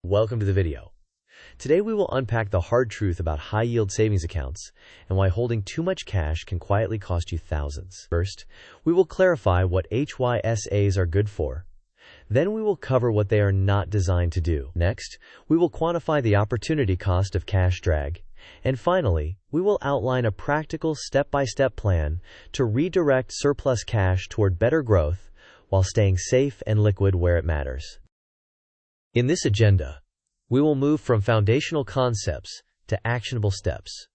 Welcome to the video. Today we will unpack the hard truth about high-yield savings accounts and why holding too much cash can quietly cost you thousands. First, we will clarify what HYSAs are good for. Then we will cover what they are not designed to do. Next, we will quantify the opportunity cost of cash drag. And finally, we will outline a practical step-by-step plan to redirect surplus cash toward better growth while staying safe and liquid where it matters. In this agenda, we will move from foundational concepts to actionable steps.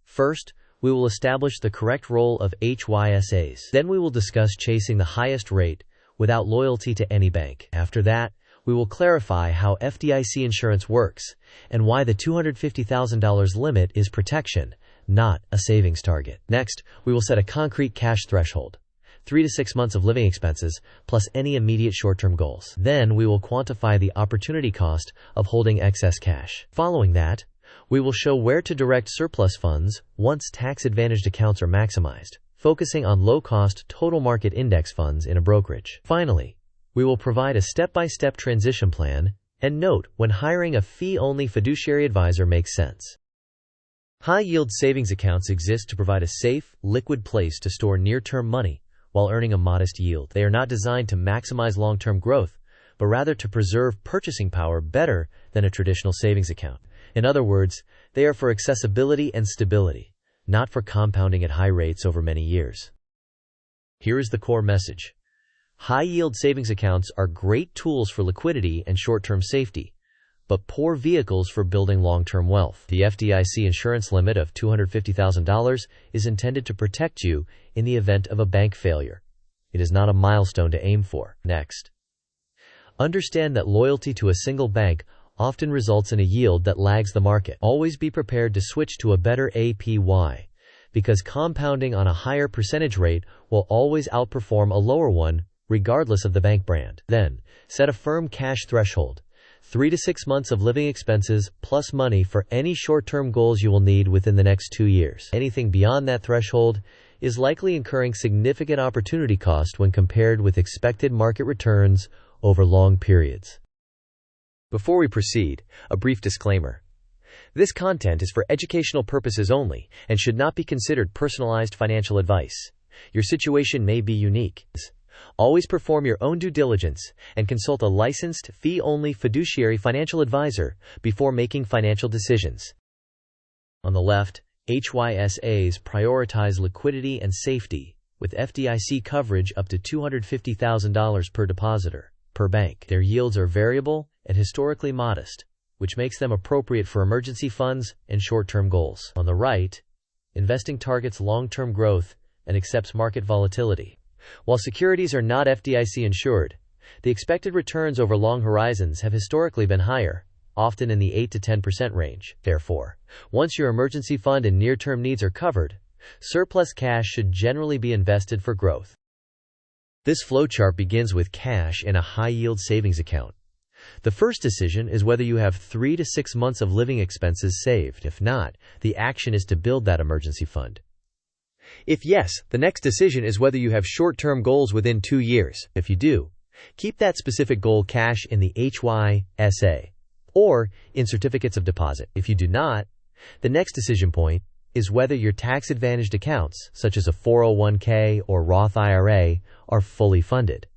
First, we will establish the correct role of HYSAs. Then we will discuss chasing the highest rate without loyalty to any bank. After that, we will clarify how FDIC insurance works and why the $250,000 limit is protection, not a savings target. Next, we will set a concrete cash threshold. 3 to 6 months of living expenses, plus any immediate short-term goals. Then we will quantify the opportunity cost of holding excess cash. Following that, we will show where to direct surplus funds once tax-advantaged accounts are maximized, focusing on low-cost total market index funds in a brokerage. Finally, we will provide a step-by-step transition plan and note when hiring a fee-only fiduciary advisor makes sense. High-yield savings accounts exist to provide a safe, liquid place to store near-term money while earning a modest yield. They are not designed to maximize long-term growth, but rather to preserve purchasing power better than a traditional savings account. In other words, they are for accessibility and stability, not for compounding at high rates over many years. Here is the core message. High-yield savings accounts are great tools for liquidity and short-term safety, but poor vehicles for building long-term wealth. The FDIC insurance limit of $250,000 is intended to protect you in the event of a bank failure. It is not a milestone to aim for. Next, understand that loyalty to a single bank often results in a yield that lags the market. Always be prepared to switch to a better APY, because compounding on a higher percentage rate will always outperform a lower one, regardless of the bank brand. Then, set a firm cash threshold. 3 to 6 months of living expenses plus money for any short-term goals you will need within the next 2 years. Anything beyond that threshold is likely incurring significant opportunity cost when compared with expected market returns over long periods. Before we proceed, a brief disclaimer. This content is for educational purposes only and should not be considered personalized financial advice. Your situation may be unique. Always perform your own due diligence and consult a licensed, fee-only fiduciary financial advisor before making financial decisions. On the left, HYSAs prioritize liquidity and safety, with FDIC coverage up to $250,000 per depositor, per bank. Their yields are variable and historically modest, which makes them appropriate for emergency funds and short-term goals. On the right, investing targets long-term growth and accepts market volatility. While securities are not FDIC insured, the expected returns over long horizons have historically been higher, often in the 8 to 10% range. Therefore, once your emergency fund and near-term needs are covered, surplus cash should generally be invested for growth. This flowchart begins with cash in a high-yield savings account. The first decision is whether you have 3 to 6 months of living expenses saved. If not, the action is to build that emergency fund. If yes, the next decision is whether you have short-term goals within 2 years. If you do, keep that specific goal cash in the HYSA or in certificates of deposit. If you do not, the next decision point is whether your tax-advantaged accounts, such as a 401k or Roth IRA, are fully funded.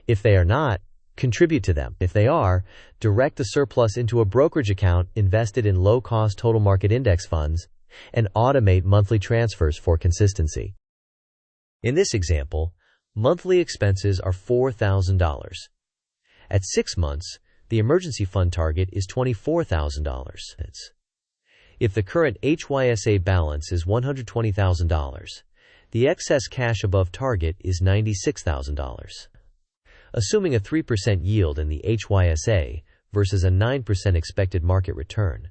If they are not, contribute to them. If they are, direct the surplus into a brokerage account invested in low-cost total market index funds and automate monthly transfers for consistency. In this example, monthly expenses are $4,000. At 6 months, the emergency fund target is $24,000. If the current HYSA balance is $120,000, the excess cash above target is $96,000. Assuming a 3% yield in the HYSA versus a 9% expected market return,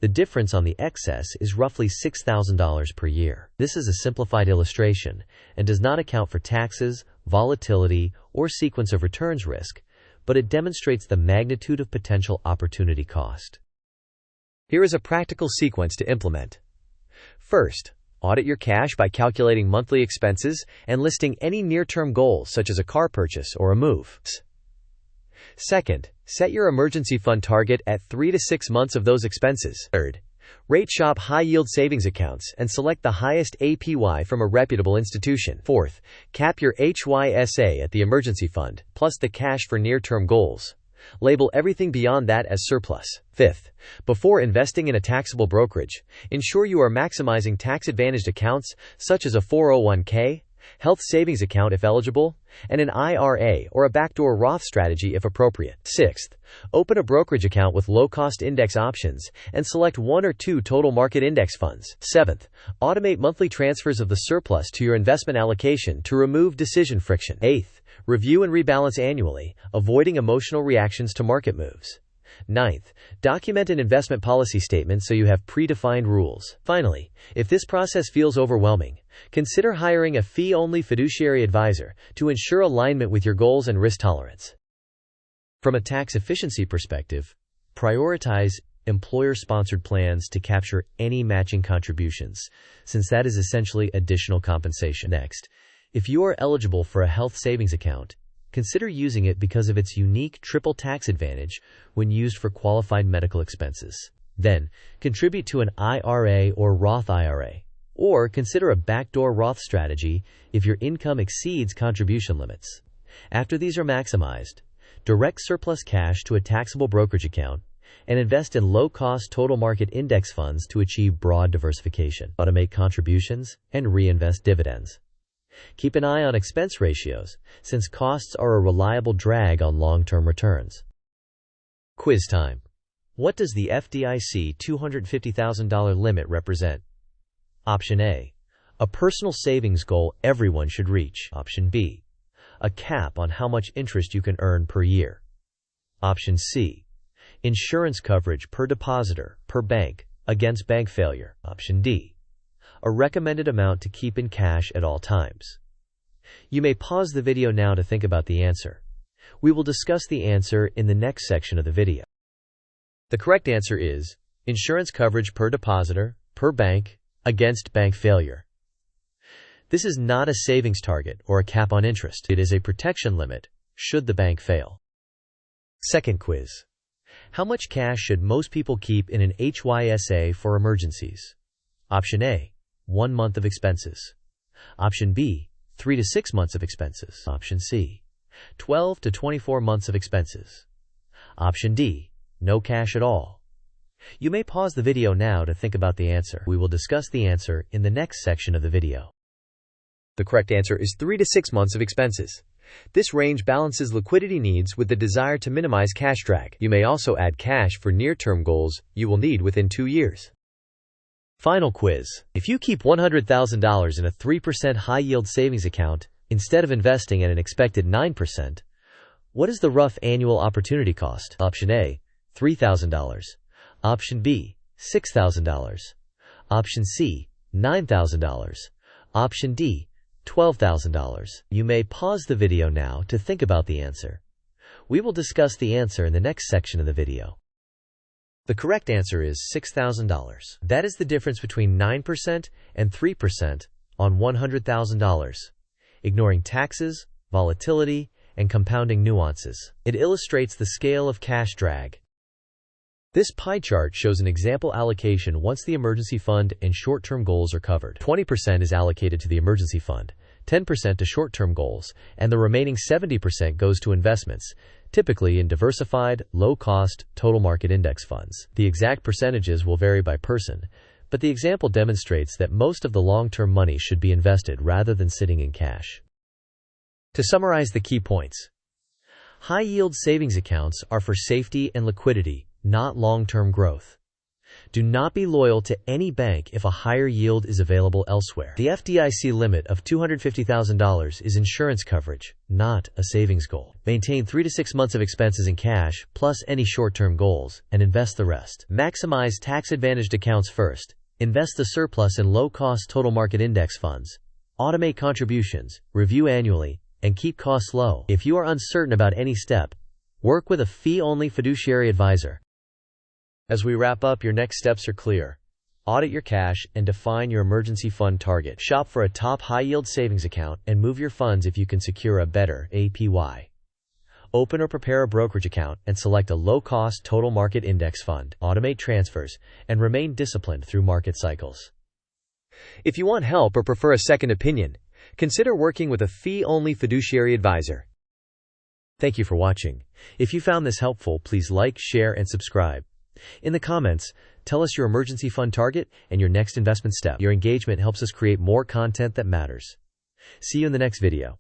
the difference on the excess is roughly $6,000 per year. This is a simplified illustration and does not account for taxes, volatility, or sequence of returns risk, but it demonstrates the magnitude of potential opportunity cost. Here is a practical sequence to implement. First, audit your cash by calculating monthly expenses and listing any near-term goals such as a car purchase or a move. Second, set your emergency fund target at 3 to 6 months of those expenses. Third, rate shop high-yield savings accounts and select the highest APY from a reputable institution. Fourth, cap your HYSA at the emergency fund, plus the cash for near-term goals. Label everything beyond that as surplus. Fifth, before investing in a taxable brokerage, ensure you are maximizing tax-advantaged accounts such as a 401k, health savings account if eligible, and an IRA or a backdoor Roth strategy if appropriate. Sixth, open a brokerage account with low-cost index options and select 1 or 2 total market index funds. Seventh, automate monthly transfers of the surplus to your investment allocation to remove decision friction. Eighth, review and rebalance annually, avoiding emotional reactions to market moves. Ninth, document an investment policy statement so you have predefined rules. Finally, if this process feels overwhelming, consider hiring a fee-only fiduciary advisor to ensure alignment with your goals and risk tolerance. From a tax efficiency perspective, prioritize employer-sponsored plans to capture any matching contributions, since that is essentially additional compensation. Next, if you are eligible for a health savings account, consider using it because of its unique triple tax advantage when used for qualified medical expenses. Then, contribute to an IRA or Roth IRA, or consider a backdoor Roth strategy if your income exceeds contribution limits. After these are maximized, direct surplus cash to a taxable brokerage account and invest in low-cost total market index funds to achieve broad diversification. Automate contributions and reinvest dividends. Keep an eye on expense ratios, since costs are a reliable drag on long-term returns. Quiz time. What does the FDIC $250,000 limit represent? Option A, a personal savings goal everyone should reach. Option B, a cap on how much interest you can earn per year. Option C, insurance coverage per depositor, per bank, against bank failure. Option D, a recommended amount to keep in cash at all times. You may pause the video now to think about the answer. We will discuss the answer in the next section of the video. The correct answer is insurance coverage per depositor, per bank, against bank failure. This is not a savings target or a cap on interest. It is a protection limit should the bank fail. Second quiz. How much cash should most people keep in an HYSA for emergencies? Option A, 1 month of expenses. Option B, 3 to 6 months of expenses. Option C, 12 to 24 months of expenses. Option D, no cash at all. You may pause the video now to think about the answer. We will discuss the answer in the next section of the video. The correct answer is 3 to 6 months of expenses. This range balances liquidity needs with the desire to minimize cash drag. You may also add cash for near-term goals you will need within 2 years. Final quiz. If you keep $100,000 in a 3% high-yield savings account instead of investing at an expected 9%, what is the rough annual opportunity cost? Option A, $3,000. Option B, $6,000. Option C, $9,000. Option D, $12,000. You may pause the video now to think about the answer. We will discuss the answer in the next section of the video. The correct answer is $6,000. That is the difference between 9% and 3% on $100,000, ignoring taxes, volatility, and compounding nuances. It illustrates the scale of cash drag. This pie chart shows an example allocation once the emergency fund and short-term goals are covered. 20% is allocated to the emergency fund, 10% to short-term goals, and the remaining 70% goes to investments, typically in diversified, low-cost, total market index funds. The exact percentages will vary by person, but the example demonstrates that most of the long-term money should be invested rather than sitting in cash. To summarize the key points, high-yield savings accounts are for safety and liquidity, not long-term growth. Do not be loyal to any bank if a higher yield is available elsewhere. The FDIC limit of $250,000 is insurance coverage, not a savings goal. Maintain 3 to 6 months of expenses in cash, plus any short-term goals, and invest the rest. Maximize tax-advantaged accounts first. Invest the surplus in low-cost total market index funds. Automate contributions, review annually, and keep costs low. If you are uncertain about any step, work with a fee-only fiduciary advisor. As we wrap up, your next steps are clear. Audit your cash and define your emergency fund target. Shop for a top high-yield savings account and move your funds if you can secure a better APY. Open or prepare a brokerage account and select a low-cost total market index fund. Automate transfers and remain disciplined through market cycles. If you want help or prefer a second opinion, consider working with a fee-only fiduciary advisor. Thank you for watching. If you found this helpful, please like, share, and subscribe. In the comments, tell us your emergency fund target and your next investment step. Your engagement helps us create more content that matters. See you in the next video.